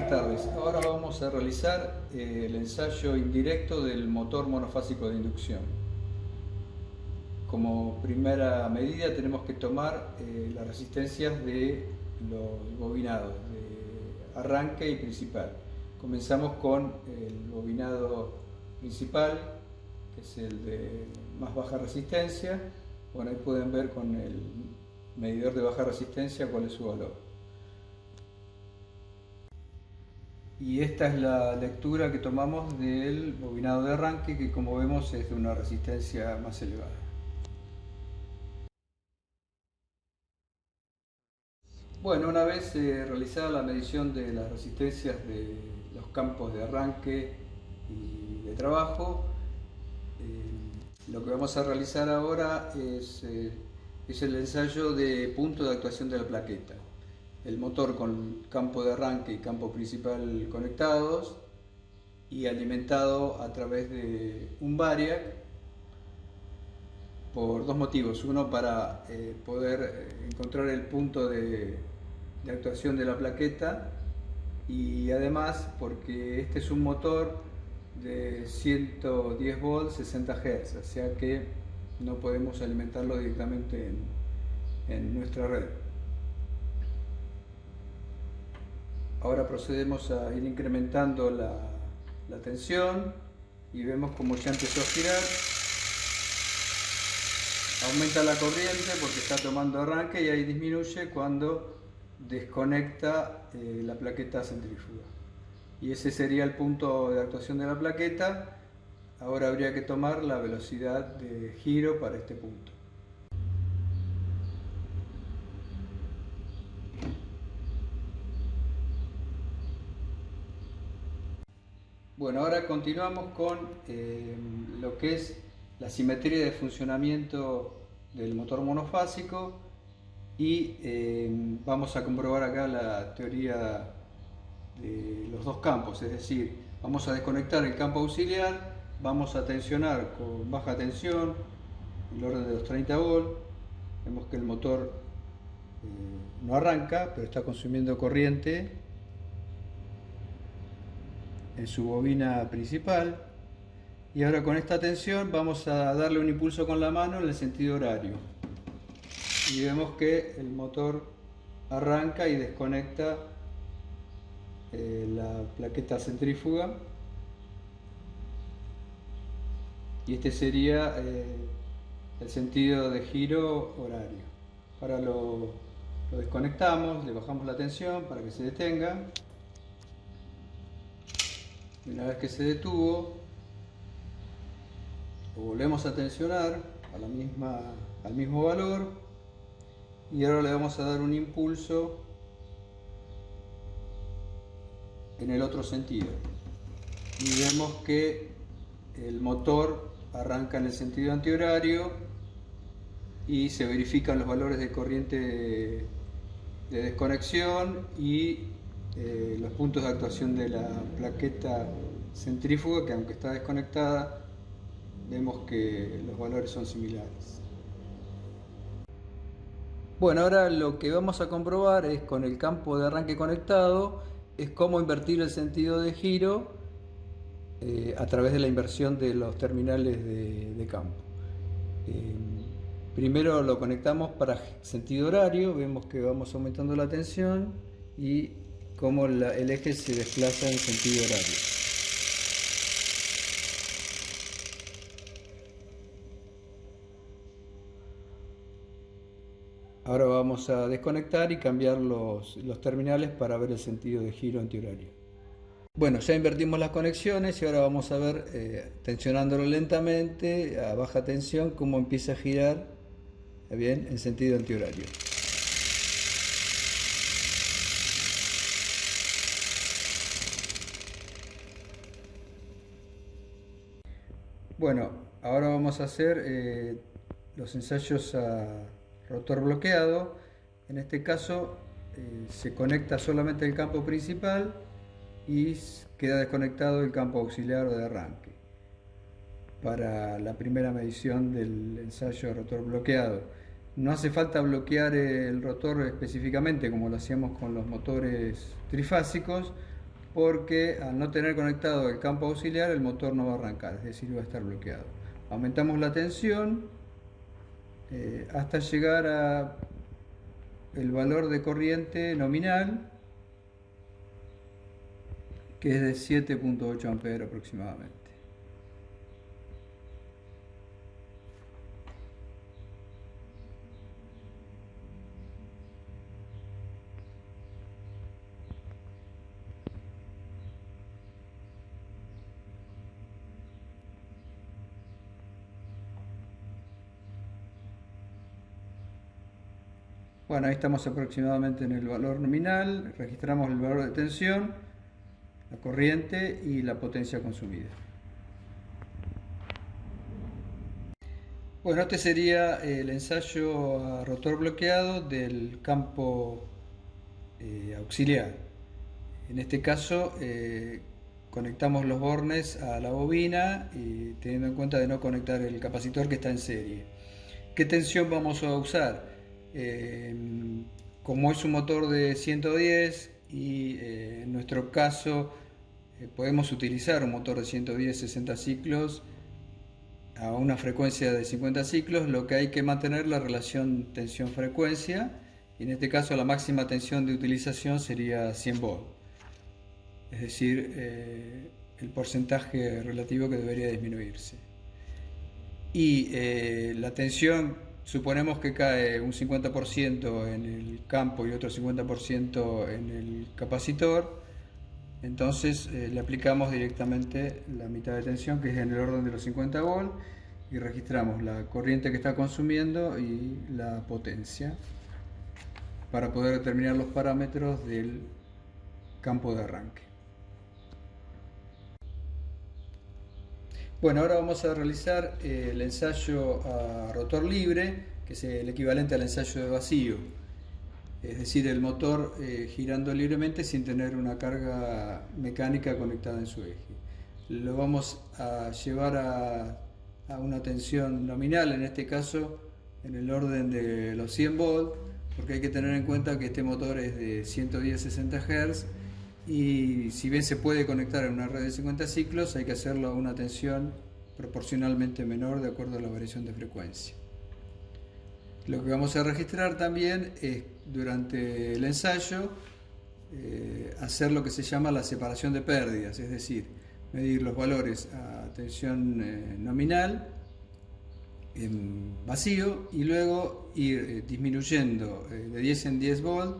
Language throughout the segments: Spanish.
Buenas tardes. Ahora vamos a realizar el ensayo indirecto del motor monofásico de inducción. Como primera medida tenemos que tomar las resistencias de los bobinados, de arranque y principal. Comenzamos con el bobinado principal, que es el de más baja resistencia. Bueno, ahí pueden ver con el medidor de baja resistencia cuál es su valor. Y esta es la lectura que tomamos del bobinado de arranque, que como vemos es de una resistencia más elevada. Bueno, una vez realizada la medición de las resistencias de los campos de arranque y de trabajo, lo que vamos a realizar ahora es el ensayo de punto de actuación de la plaqueta. El motor con campo de arranque y campo principal conectados y alimentado a través de un variac por dos motivos. Uno, para poder encontrar el punto de actuación de la plaqueta, y además porque este es un motor de 110 volts 60 Hz, o sea que no podemos alimentarlo directamente en nuestra red. Ahora procedemos a ir incrementando la tensión y vemos como ya empezó a girar. Aumenta la corriente porque está tomando arranque y ahí disminuye cuando desconecta la plaqueta centrífuga. Y ese sería el punto de actuación de la plaqueta. Ahora habría que tomar la velocidad de giro para este punto. Bueno, ahora continuamos con lo que es la simetría de funcionamiento del motor monofásico y vamos a comprobar acá la teoría de los dos campos, es decir, vamos a desconectar el campo auxiliar, vamos a tensionar con baja tensión, en el orden de los 30 volts, vemos que el motor no arranca, pero está consumiendo corriente en su bobina principal, y ahora con esta tensión vamos a darle un impulso con la mano en el sentido horario y vemos que el motor arranca y desconecta la plaqueta centrífuga, y este sería el sentido de giro horario. Ahora lo desconectamos, le bajamos la tensión para que se detenga. Una vez que se detuvo, lo volvemos a tensionar al mismo valor y ahora le vamos a dar un impulso en el otro sentido y vemos que el motor arranca en el sentido antihorario y se verifican los valores de corriente de desconexión y los puntos de actuación de la plaqueta centrífuga, que aunque está desconectada vemos que los valores son similares. Bueno, ahora lo que vamos a comprobar es, con el campo de arranque conectado, es cómo invertir el sentido de giro a través de la inversión de los terminales de campo. Primero lo conectamos para sentido horario, vemos que vamos aumentando la tensión y cómo el eje se desplaza en sentido horario. Ahora vamos a desconectar y cambiar los terminales para ver el sentido de giro antihorario. Bueno, ya invertimos las conexiones y ahora vamos a ver, tensionándolo lentamente, a baja tensión, cómo empieza a girar bien en sentido antihorario. Bueno, ahora vamos a hacer los ensayos a rotor bloqueado. En este caso se conecta solamente el campo principal y queda desconectado el campo auxiliar de arranque para la primera medición del ensayo de rotor bloqueado. No hace falta bloquear el rotor específicamente como lo hacíamos con los motores trifásicos, porque al no tener conectado el campo auxiliar el motor no va a arrancar, es decir, va a estar bloqueado. Aumentamos la tensión hasta llegar a el valor de corriente nominal, que es de 7.8 amperes aproximadamente. Bueno, ahí estamos aproximadamente en el valor nominal, registramos el valor de tensión, la corriente y la potencia consumida. Bueno, este sería el ensayo a rotor bloqueado del campo auxiliar. En este caso conectamos los bornes a la bobina y teniendo en cuenta de no conectar el capacitor que está en serie. ¿Qué tensión vamos a usar? Como es un motor de 110 y en nuestro caso podemos utilizar un motor de 110 60 ciclos a una frecuencia de 50 ciclos, lo que hay que mantener la relación tensión-frecuencia, y en este caso la máxima tensión de utilización sería 100 volts, es decir, el porcentaje relativo que debería disminuirse. Y la tensión, suponemos que cae un 50% en el campo y otro 50% en el capacitor, entonces le aplicamos directamente la mitad de tensión, que es en el orden de los 50 volts, y registramos la corriente que está consumiendo y la potencia para poder determinar los parámetros del campo de arranque. Bueno, ahora vamos a realizar el ensayo a rotor libre, que es el equivalente al ensayo de vacío, es decir, el motor girando libremente sin tener una carga mecánica conectada en su eje. Lo vamos a llevar a una tensión nominal, en este caso en el orden de los 100 volts, porque hay que tener en cuenta que este motor es de 110 60 Hz, y si bien se puede conectar en una red de 50 ciclos, hay que hacerlo a una tensión proporcionalmente menor de acuerdo a la variación de frecuencia. Lo que vamos a registrar también es, durante el ensayo, hacer lo que se llama la separación de pérdidas, es decir, medir los valores a tensión nominal en vacío y luego ir disminuyendo de 10 en 10 volts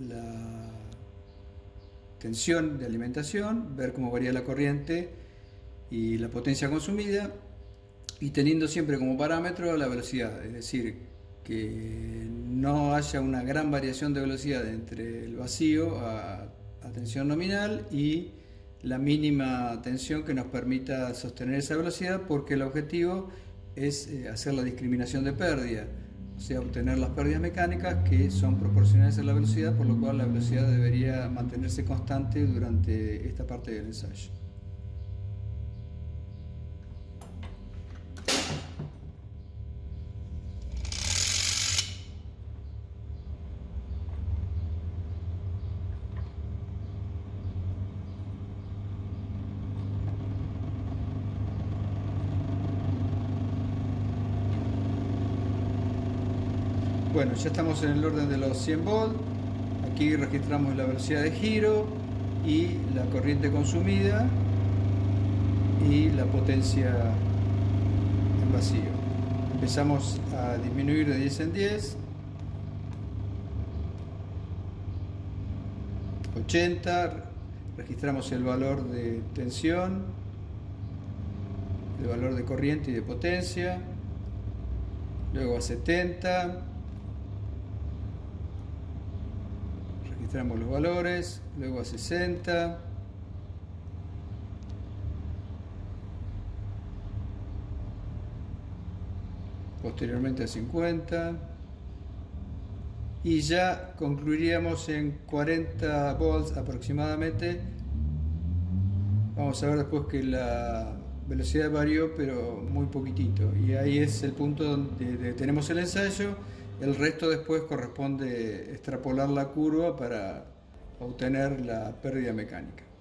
la tensión de alimentación, ver cómo varía la corriente y la potencia consumida, y teniendo siempre como parámetro la velocidad, es decir, que no haya una gran variación de velocidad entre el vacío a tensión nominal y la mínima tensión que nos permita sostener esa velocidad, porque el objetivo es hacer la discriminación de pérdida, o sea, obtener las pérdidas mecánicas que son proporcionales a la velocidad, por lo cual la velocidad debería mantenerse constante durante esta parte del ensayo. Bueno, ya estamos en el orden de los 100 volts. Aquí registramos la velocidad de giro y la corriente consumida y la potencia en vacío. Empezamos a disminuir de 10 en 10, 80, registramos el valor de tensión, el valor de corriente y de potencia, luego a 70, registramos los valores, luego a 60, posteriormente a 50, y ya concluiríamos en 40 volts aproximadamente. Vamos a ver después que la velocidad varió, pero muy poquitito, y ahí es el punto donde tenemos el ensayo. El resto después corresponde extrapolar la curva para obtener la pérdida mecánica.